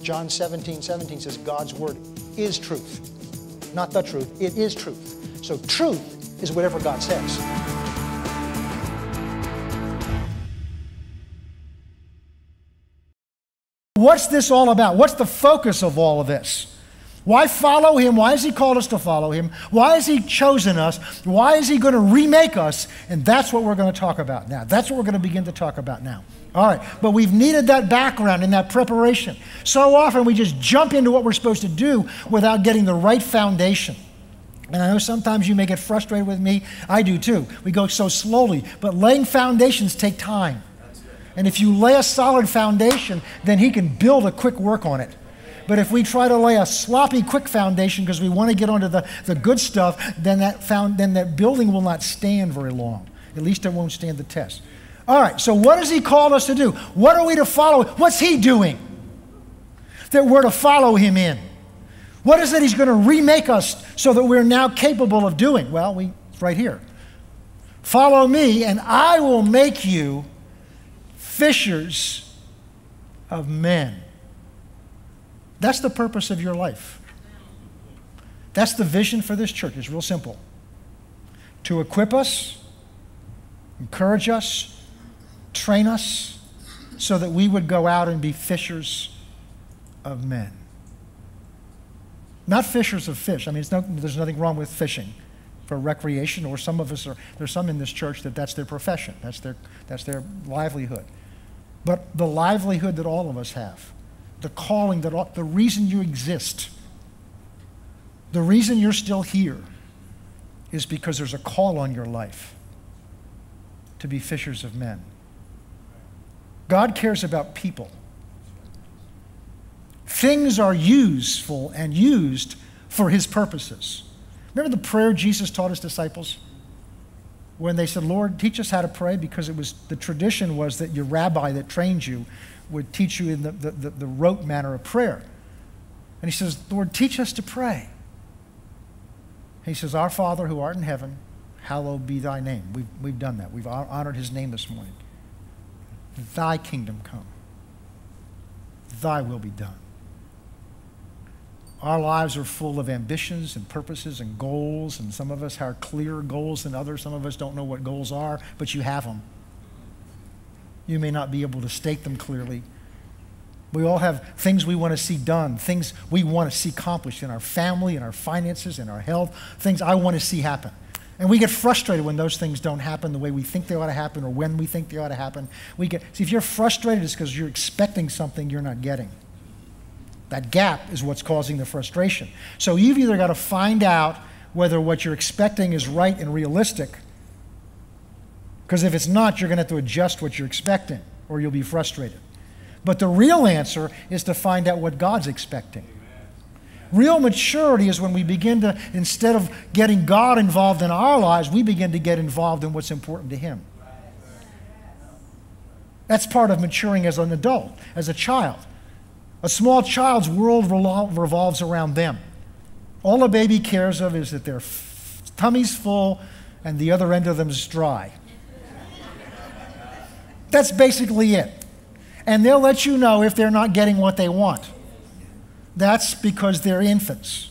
John 17:17 says God's word is truth. Not the truth, it is truth. So truth is whatever God says. What's this all about? What's the focus of all of this? Why follow Him? Why has He called us to follow Him? Why has He chosen us? Why is He going to remake us? And that's what we're going to talk about now. That's what we're going to begin to talk about now. All right, but we've needed that background and that preparation. So often we just jump into what we're supposed to do without getting the right foundation. And I know sometimes you may get frustrated with me. I do too. We go so slowly, but laying foundations take time. And if you lay a solid foundation, then He can build a quick work on it. But if we try to lay a sloppy, quick foundation because we want to get onto the good stuff, then that building will not stand very long. At least it won't stand the test. All right, so what has He called us to do? What are we to follow? What's He doing that we're to follow Him in? What is it He's going to remake us so that we're now capable of doing? Well, it's right here. Follow me, and I will make you fishers of men. That's the purpose of your life. That's the vision for this church. It's real simple. To equip us, encourage us, train us, so that we would go out and be fishers of men. Not fishers of fish. I mean, there's nothing wrong with fishing for recreation, or some of us there's some in this church that's their profession. That's their livelihood. But the livelihood that all of us have, the calling, the reason you exist, the reason you're still here is because there's a call on your life to be fishers of men. God cares about people. Things are useful and used for His purposes. Remember the prayer Jesus taught His disciples? When they said, Lord, teach us how to pray, because the tradition was that your rabbi that trained you would teach you in the rote manner of prayer. And He says, Lord, teach us to pray. He says, Our Father who art in heaven, hallowed be thy name. We've done that. We've honored His name this morning. Thy kingdom come. Thy will be done. Our lives are full of ambitions and purposes and goals, and some of us have clearer goals than others. Some of us don't know what goals are, but you have them. You may not be able to state them clearly. We all have things we want to see done, things we want to see accomplished in our family, in our finances, in our health, things I want to see happen. And we get frustrated when those things don't happen the way we think they ought to happen, or when we think they ought to happen. See, if you're frustrated, it's because you're expecting something you're not getting. That gap is what's causing the frustration. So you've either got to find out whether what you're expecting is right and realistic, because if it's not, you're going to have to adjust what you're expecting, or you'll be frustrated. But the real answer is to find out what God's expecting. Real maturity is when we begin to, instead of getting God involved in our lives, we begin to get involved in what's important to Him. That's part of maturing as an adult, as a child. A small child's world revolves around them. All a baby cares of is that their tummy's full and the other end of them is dry. That's basically it. And they'll let you know if they're not getting what they want. That's because they're infants.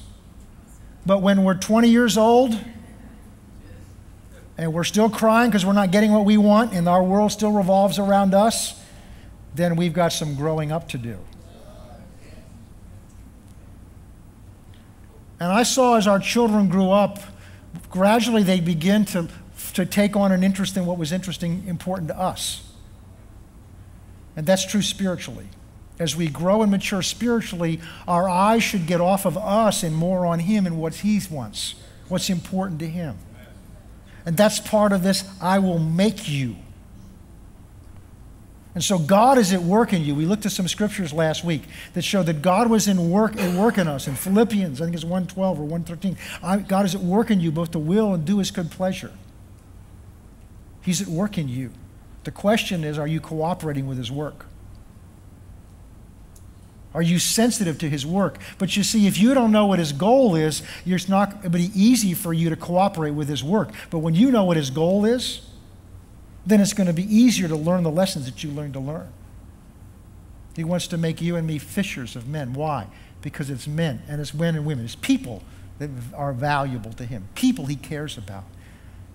But when we're 20 years old and we're still crying because we're not getting what we want and our world still revolves around us, then we've got some growing up to do. And I saw as our children grew up, gradually they begin to take on an interest in what was important to us. And that's true spiritually. As we grow and mature spiritually, our eyes should get off of us and more on Him and what He wants, what's important to Him. And that's part of this, I will make you. And so God is at work in you. We looked at some scriptures last week that show that God was at work in us. In Philippians, I think it's 1:12 or 1:13, God is at work in you both to will and do His good pleasure. He's at work in you. The question is, are you cooperating with His work? Are you sensitive to His work? But you see, if you don't know what His goal is, it's not going to be easy for you to cooperate with His work. But when you know what His goal is, then it's going to be easier to learn the lessons that you learn to learn. He wants to make you and me fishers of men. Why? Because it's men, and it's men and women. It's people that are valuable to him. People he cares about.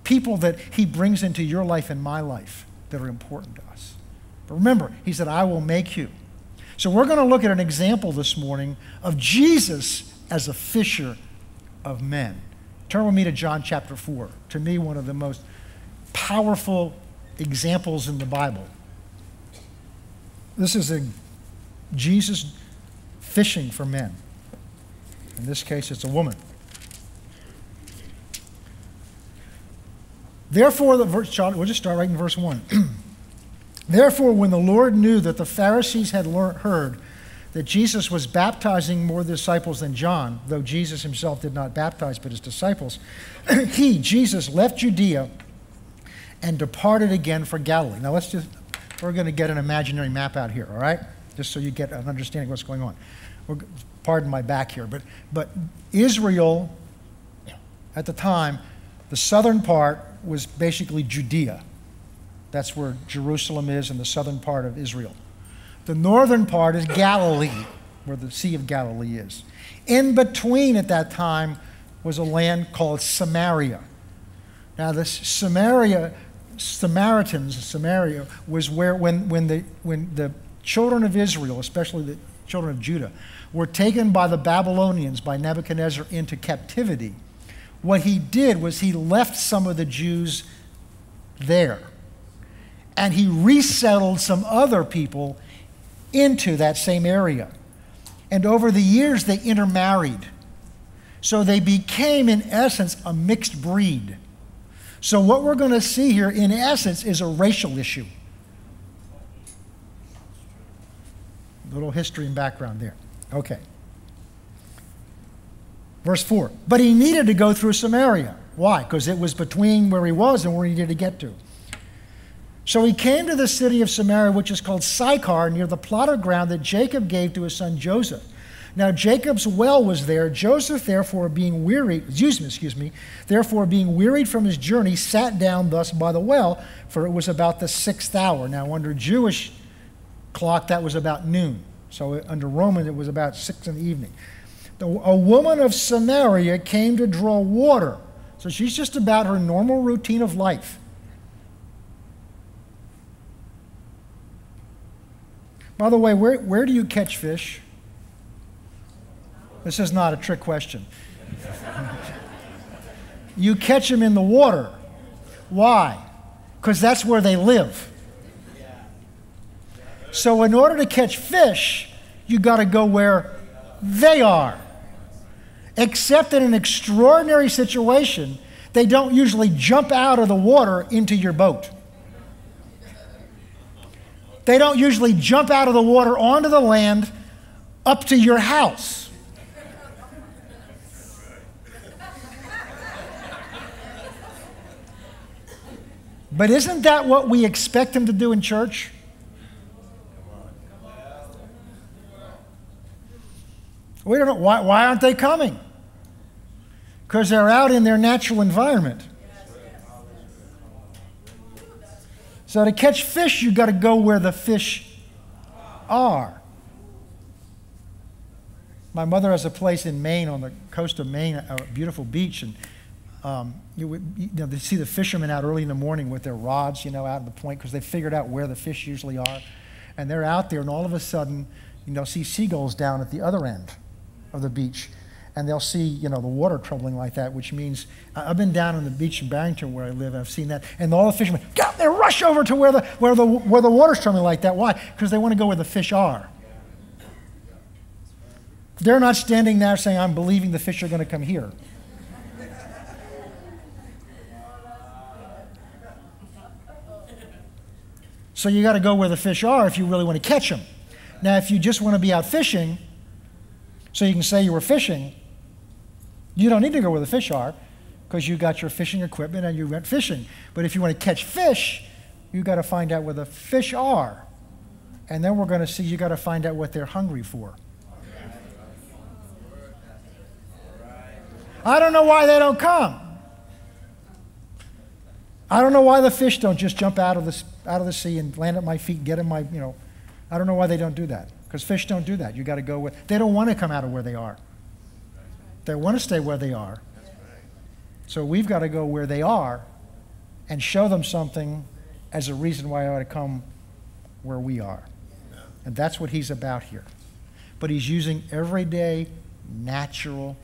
People that he brings into your life and my life that are important to us. But remember, he said, I will make you. So we're going to look at an example this morning of Jesus as a fisher of men. Turn with me to John chapter 4. To me, one of the most powerful examples in the Bible. This is Jesus fishing for men. In this case, it's a woman. Therefore, we'll just start right in verse 1. Therefore, when the Lord knew that the Pharisees had heard that Jesus was baptizing more disciples than John, though Jesus himself did not baptize but his disciples, Jesus, left Judea and departed again for Galilee. Now we're going to get an imaginary map out here, all right? Just so you get an understanding of what's going on. Pardon my back here, but Israel, at the time, the southern part was basically Judea. That's where Jerusalem is in the southern part of Israel. The northern part is Galilee, where the Sea of Galilee is. In between at that time was a land called Samaria. Now the Samaria was where when the children of Israel, especially the children of Judah, were taken by the Babylonians, by Nebuchadnezzar, into captivity. What he did was he left some of the Jews there. And he resettled some other people into that same area. And over the years, they intermarried. So they became, in essence, a mixed breed. So what we're going to see here, in essence, is a racial issue. A little history and background there. Okay. Verse 4. But he needed to go through Samaria. Why? Because it was between where he was and where he needed to get to. So he came to the city of Samaria, which is called Sychar, near the plot of ground that Jacob gave to his son Joseph. Now Jacob's well was there. Joseph, therefore being wearied from his journey, sat down thus by the well, for it was about the 6th hour. Now under Jewish clock, that was about noon. So under Roman, it was about 6 in the evening. A woman of Samaria came to draw water. So she's just about her normal routine of life. By the way, where do you catch fish? This is not a trick question. You catch them in the water. Why? Because that's where they live. So in order to catch fish, you got to go where they are. Except in an extraordinary situation, they don't usually jump out of the water into your boat. They don't usually jump out of the water onto the land up to your house. But isn't that what we expect them to do in church? We don't know. Why aren't they coming? Because they're out in their natural environment. So to catch fish, you've got to go where the fish are. My mother has a place in Maine, on the coast of Maine, a beautiful beach, and they see the fishermen out early in the morning with their rods, out in the point, because they figured out where the fish usually are. And they're out there, and all of a sudden, see seagulls down at the other end of the beach. And they'll see, the water troubling like that, which means, I've been down on the beach in Barrington where I live, and I've seen that, and all the fishermen, they rush over to where the water's troubling like that. Why? Because they want to go where the fish are. They're not standing there saying, I'm believing the fish are going to come here. So you got to go where the fish are if you really want to catch them. Now, if you just want to be out fishing, so you can say you were fishing, you don't need to go where the fish are, because you got your fishing equipment and you went fishing. But if you want to catch fish, you got to find out where the fish are. And then we're going to see you got to find out what they're hungry for. I don't know why they don't come. I don't know why the fish don't just jump out of the sea and land at my feet, get in my, I don't know why they don't do that, because fish don't do that. You got to go with, they don't want to come out of where they are. They want to stay where they are. So we've got to go where they are and show them something as a reason why I ought to come where we are. And that's what he's about here. But he's using everyday, natural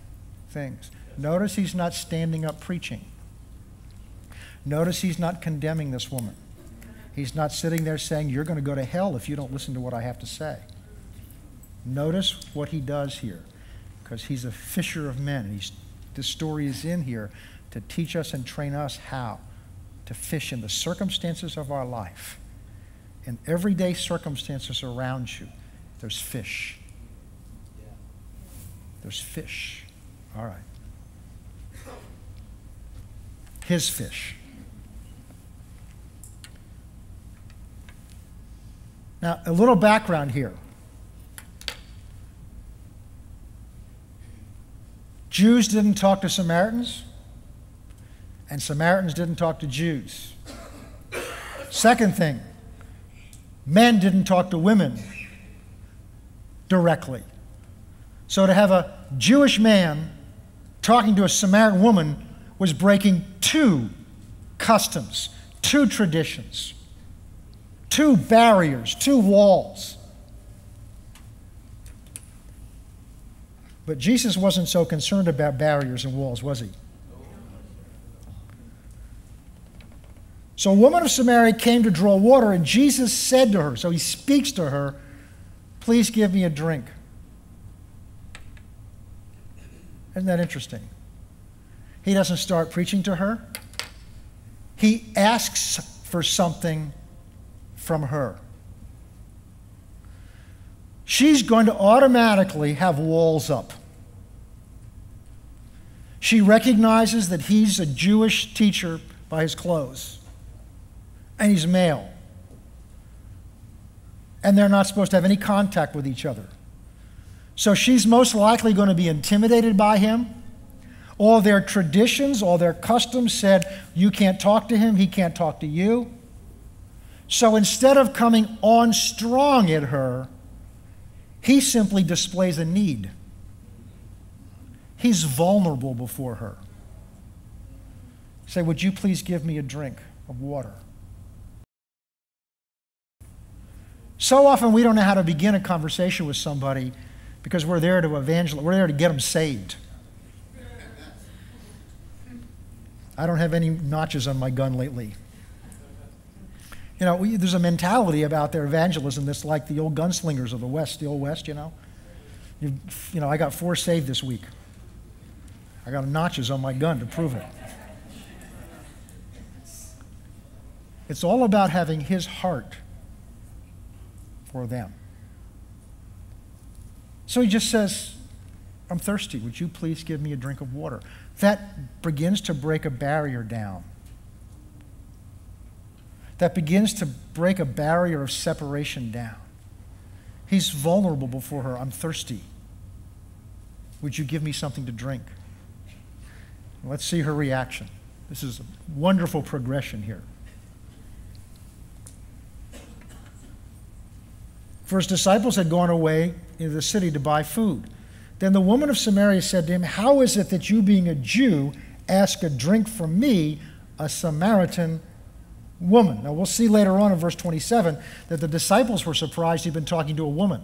things. Notice he's not standing up preaching. Notice he's not condemning this woman. He's not sitting there saying, you're going to go to hell if you don't listen to what I have to say. Notice what he does here, because he's a fisher of men. And this story is in here to teach us and train us how to fish in the circumstances of our life. In everyday circumstances around you, there's fish. There's fish. All right. His fish. Now, a little background here. Jews didn't talk to Samaritans, and Samaritans didn't talk to Jews. Second thing, men didn't talk to women directly. So to have a Jewish man talking to a Samaritan woman was breaking two customs, two traditions, two barriers, two walls. But Jesus wasn't so concerned about barriers and walls, was he? So a woman of Samaria came to draw water, and Jesus said to her, so he speaks to her, please give me a drink. Isn't that interesting? He doesn't start preaching to her. He asks for something from her. She's going to automatically have walls up. She recognizes that he's a Jewish teacher by his clothes, and he's male. And they're not supposed to have any contact with each other. So she's most likely going to be intimidated by him. All their traditions, all their customs said, you can't talk to him, he can't talk to you. So instead of coming on strong at her, he simply displays a need. He's vulnerable before her. Say, would you please give me a drink of water? So often we don't know how to begin a conversation with somebody because we're there to evangelize. We're there to get them saved. I don't have any notches on my gun lately. You know, there's a mentality about their evangelism that's like the old gunslingers of the West, the old West, you know. You know, I got 4 saved this week. I got notches on my gun to prove it. It's all about having his heart for them. So he just says, I'm thirsty. Would you please give me a drink of water? That begins to break a barrier down. That begins to break a barrier of separation down. He's vulnerable before her. I'm thirsty. Would you give me something to drink? Let's see her reaction. This is a wonderful progression here. For his disciples had gone away into the city to buy food. Then the woman of Samaria said to him, how is it that you, being a Jew, ask a drink from me, a Samaritan woman? Now we'll see later on in verse 27 that the disciples were surprised he'd been talking to a woman.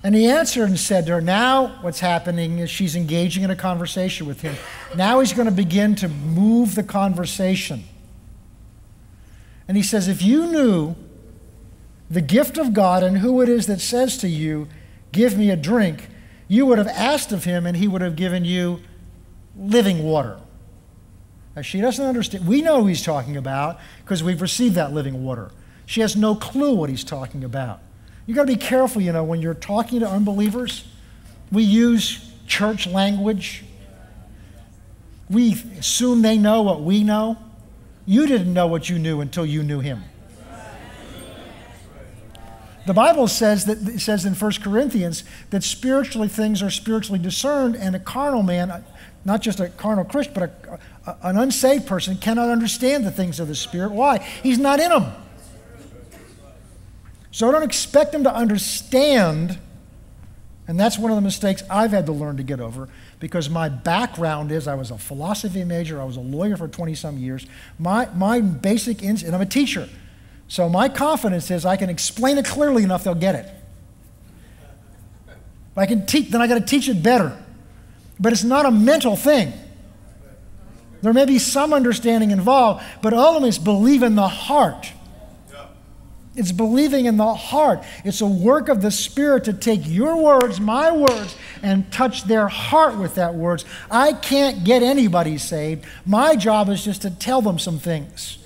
And he answered and said to her, now what's happening is she's engaging in a conversation with him. Now he's going to begin to move the conversation. And he says, if you knew the gift of God and who it is that says to you, give me a drink, you would have asked of him and he would have given you living water. Now, she doesn't understand. We know who he's talking about because we've received that living water. She has no clue what he's talking about. You've got to be careful, you know, when you're talking to unbelievers. We use church language. We assume they know what we know. You didn't know what you knew until you knew him. The Bible says that it says in 1 Corinthians that spiritually things are spiritually discerned, and a carnal man, not just a carnal Christian, but an unsaved person cannot understand the things of the Spirit. Why? He's not in them. So don't expect them to understand. And that's one of the mistakes I've had to learn to get over, because my background is I was a philosophy major, I was a lawyer for 20-some years. My basic, and I'm a teacher. So my confidence is I can explain it clearly enough they'll get it. If I can teach, then I got to teach it better. But it's not a mental thing. There may be some understanding involved, but ultimately it's believe in the heart. It's believing in the heart. It's a work of the Spirit to take your words, my words, and touch their heart with that words. I can't get anybody saved. My job is just to tell them some things.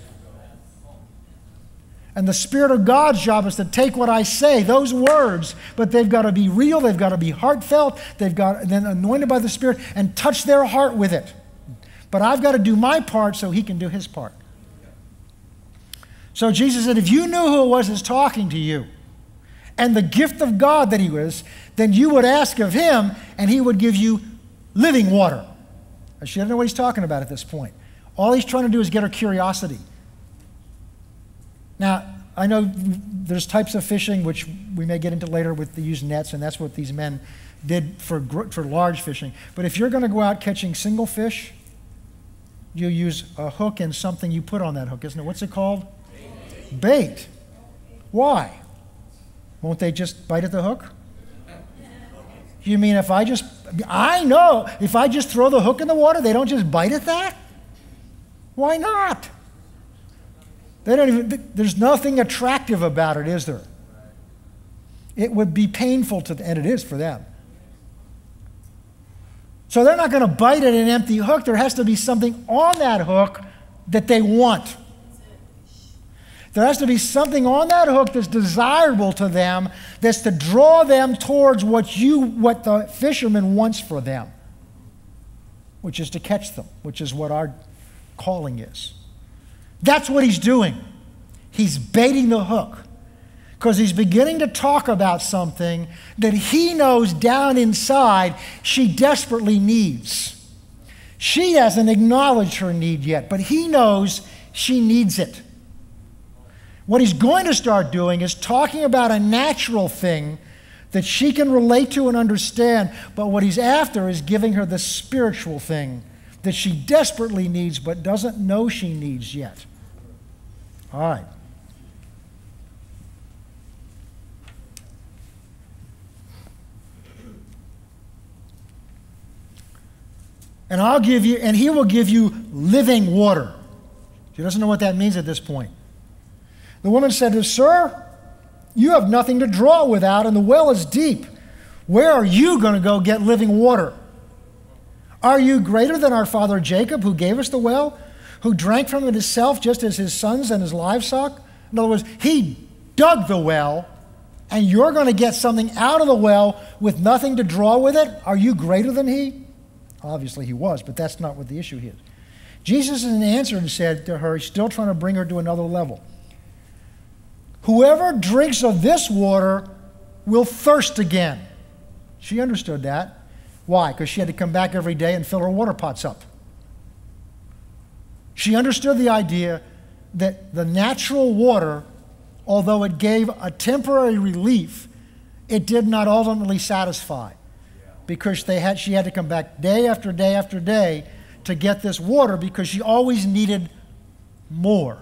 And the Spirit of God's job is to take what I say, those words, but they've got to be real, they've got to be heartfelt, they've got then anointed by the Spirit, and touch their heart with it. But I've got to do my part so He can do His part. So Jesus said, if you knew who it was that's talking to you, and the gift of God that He was, then you would ask of Him, and He would give you living water. She doesn't know what He's talking about at this point. All He's trying to do is get her curiosity. Now, I know there's types of fishing, which we may get into later with the use nets, and that's what these men did for large fishing. But if you're going to go out catching single fish, you use a hook and something you put on that hook, isn't it? What's it called? Bait. Why? Won't they just bite at the hook? You mean if I just throw the hook in the water, they don't just bite at that? Why not? There's nothing attractive about it, is there? It would be painful to them, and it is for them. So they're not going to bite at an empty hook. There has to be something on that hook that they want. There has to be something on that hook that's desirable to them, that's to draw them towards what the fisherman wants for them, which is to catch them, which is what our calling is. That's what he's doing. He's baiting the hook because he's beginning to talk about something that he knows down inside she desperately needs. She hasn't acknowledged her need yet, but he knows she needs it. What he's going to start doing is talking about a natural thing that she can relate to and understand, but what he's after is giving her the spiritual thing that she desperately needs but doesn't know she needs yet. All right. And he will give you living water. She doesn't know what that means at this point. The woman said to him, Sir, you have nothing to draw without, and the well is deep. Where are you going to go get living water? Are you greater than our father Jacob, who gave us the well, who drank from it himself just as his sons and his livestock? In other words, he dug the well, and you're going to get something out of the well with nothing to draw with it? Are you greater than he? Obviously he was, but that's not what the issue is. Jesus in answer said to her, still trying to bring her to another level, whoever drinks of this water will thirst again. She understood that. Why? Because she had to come back every day and fill her water pots up. She understood the idea that the natural water, although it gave a temporary relief, it did not ultimately satisfy, because she had to come back day after day after day to get this water because she always needed more.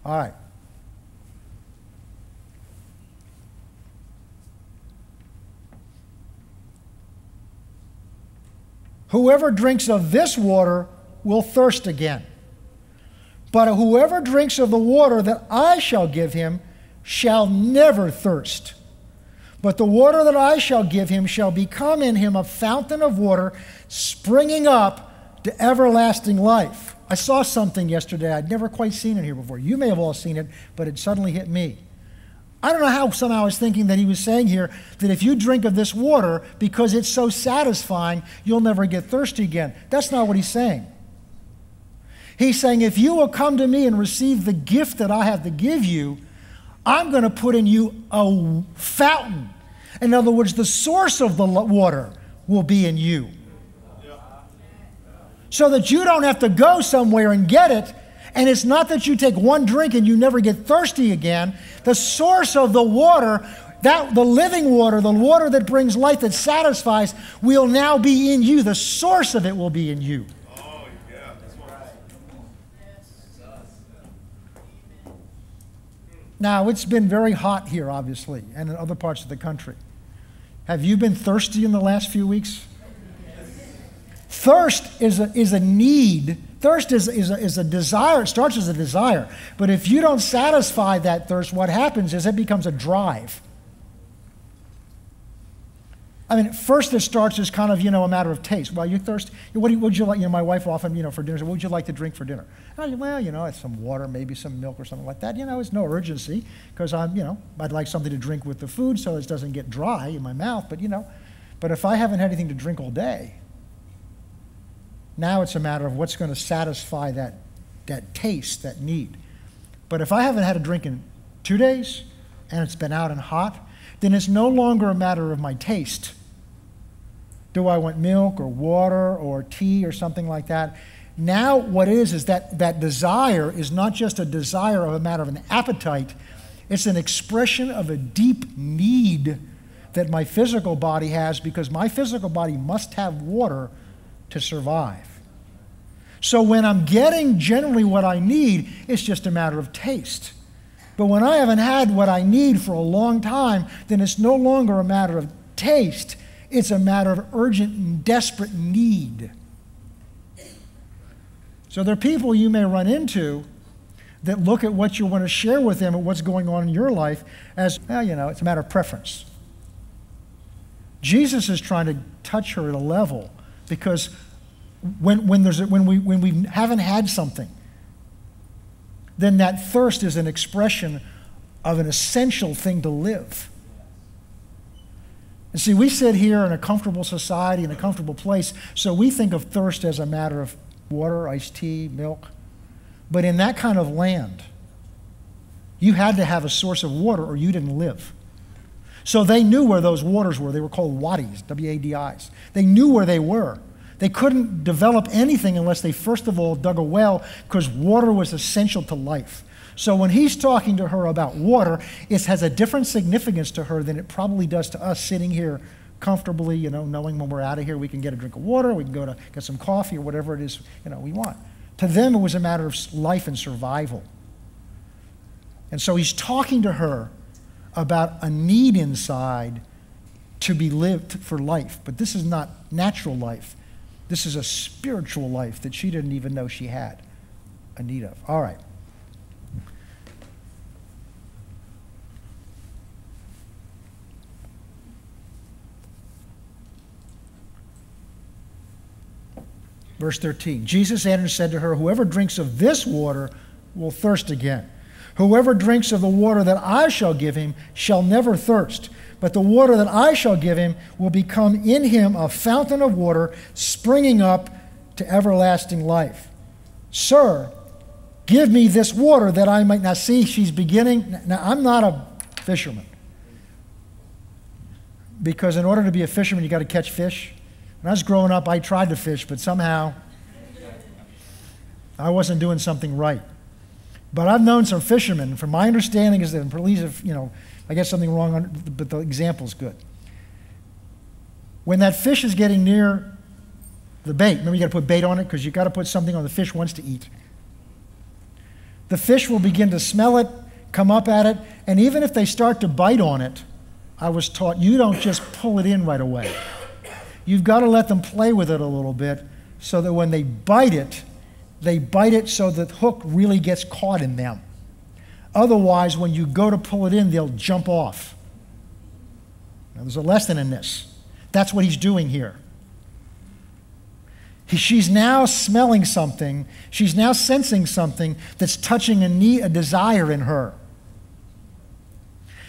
All right. Whoever drinks of this water will thirst again. But whoever drinks of the water that I shall give him shall never thirst. But the water that I shall give him shall become in him a fountain of water springing up to everlasting life. I saw something yesterday. I'd never quite seen it here before. You may have all seen it, but it suddenly hit me. I don't know how somehow I was thinking that he was saying here that if you drink of this water, because it's so satisfying, you'll never get thirsty again. That's not what he's saying. He's saying, if you will come to me and receive the gift that I have to give you, I'm going to put in you a fountain. In other words, the source of the water will be in you. So that you don't have to go somewhere and get it, And it's not that you take one drink and you never get thirsty again. The source of the water, the living water, the water that brings life, that satisfies, will now be in you. The source of it will be in you. Oh, yeah. That's right. Now, it's been very hot here, obviously, and in other parts of the country. Have you been thirsty in the last few weeks? Thirst is a need. Thirst is a desire. It starts as a desire. But if you don't satisfy that thirst, what happens is it becomes a drive. I mean, first it starts as kind of, a matter of taste. Well, you're thirsty. What would you like? My wife often, for dinner, says, what would you like to drink for dinner? Well, it's some water, maybe some milk or something like that. It's no urgency because I'd like something to drink with the food so it doesn't get dry in my mouth. But if I haven't had anything to drink all day, now it's a matter of what's going to satisfy that taste, that need. But if I haven't had a drink in 2 days and it's been out and hot, then it's no longer a matter of my taste. Do I want milk or water or tea or something like that? Now what it is that desire is not just a desire of a matter of an appetite. It's an expression of a deep need that my physical body has because my physical body must have water to survive. So when I'm getting generally what I need, it's just a matter of taste. But when I haven't had what I need for a long time, then it's no longer a matter of taste. It's a matter of urgent and desperate need. So there are people you may run into that look at what you want to share with them and what's going on in your life as, it's a matter of preference. Jesus is trying to touch her at a level because when we haven't had something, then that thirst is an expression of an essential thing to live. And see, we sit here in a comfortable society, in a comfortable place, so we think of thirst as a matter of water, iced tea, milk. But in that kind of land, you had to have a source of water or you didn't live. So they knew where those waters were. They were called wadis, W-A-D-Is. They knew where they were. They couldn't develop anything unless they first of all dug a well because water was essential to life. So when he's talking to her about water, it has a different significance to her than it probably does to us sitting here comfortably, knowing when we're out of here we can get a drink of water, we can go to get some coffee or whatever it is, we want. To them, it was a matter of life and survival. And so he's talking to her about a need inside to be lived for life. But this is not natural life. This is a spiritual life that she didn't even know she had a need of. All right. Verse 13, Jesus answered and said to her, whoever drinks of this water will thirst again. Whoever drinks of the water that I shall give him shall never thirst. But the water that I shall give him will become in him a fountain of water springing up to everlasting life. Sir, give me this water that I might not see. She's beginning. Now, I'm not a fisherman. Because in order to be a fisherman, you got to catch fish. When I was growing up, I tried to fish, but somehow I wasn't doing something right. But I've known some fishermen, and from my understanding is that, please, if I get something wrong, but the example's good. When that fish is getting near the bait, remember you got to put bait on it because you got to put something on the fish wants to eat. The fish will begin to smell it, come up at it, and even if they start to bite on it, I was taught you don't just pull it in right away. You've got to let them play with it a little bit so that when they bite it so that the hook really gets caught in them. Otherwise, when you go to pull it in, they'll jump off. Now, there's a lesson in this. That's what he's doing here. She's now smelling something. She's now sensing something that's touching a desire in her.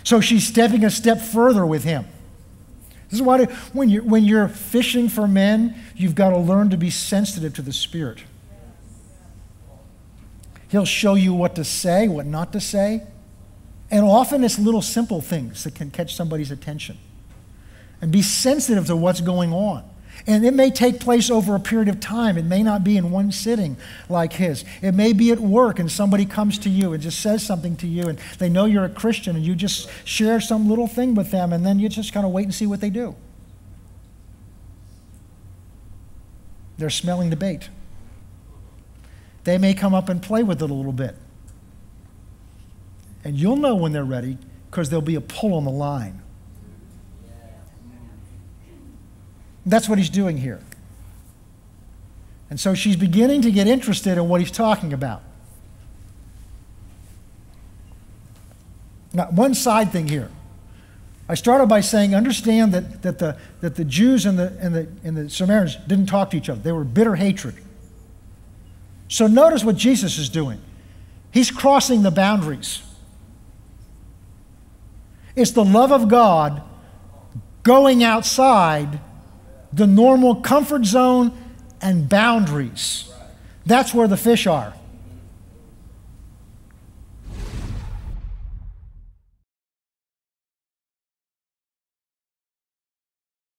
So she's stepping a step further with him. This is why when you're fishing for men, you've got to learn to be sensitive to the Spirit. He'll show you what to say, what not to say. And often it's little simple things that can catch somebody's attention. And be sensitive to what's going on. And it may take place over a period of time. It may not be in one sitting like his. It may be at work and somebody comes to you and just says something to you and they know you're a Christian and you just share some little thing with them and then you just kind of wait and see what they do. They're smelling the bait. They may come up and play with it a little bit. And you'll know when they're ready because there'll be a pull on the line. That's what he's doing here. And so she's beginning to get interested in what he's talking about. Now, one side thing here. I started by saying, understand that the Jews and the Samaritans didn't talk to each other. They were bitter hatred. So notice what Jesus is doing. He's crossing the boundaries. It's the love of God going outside the normal comfort zone and boundaries. That's where the fish are.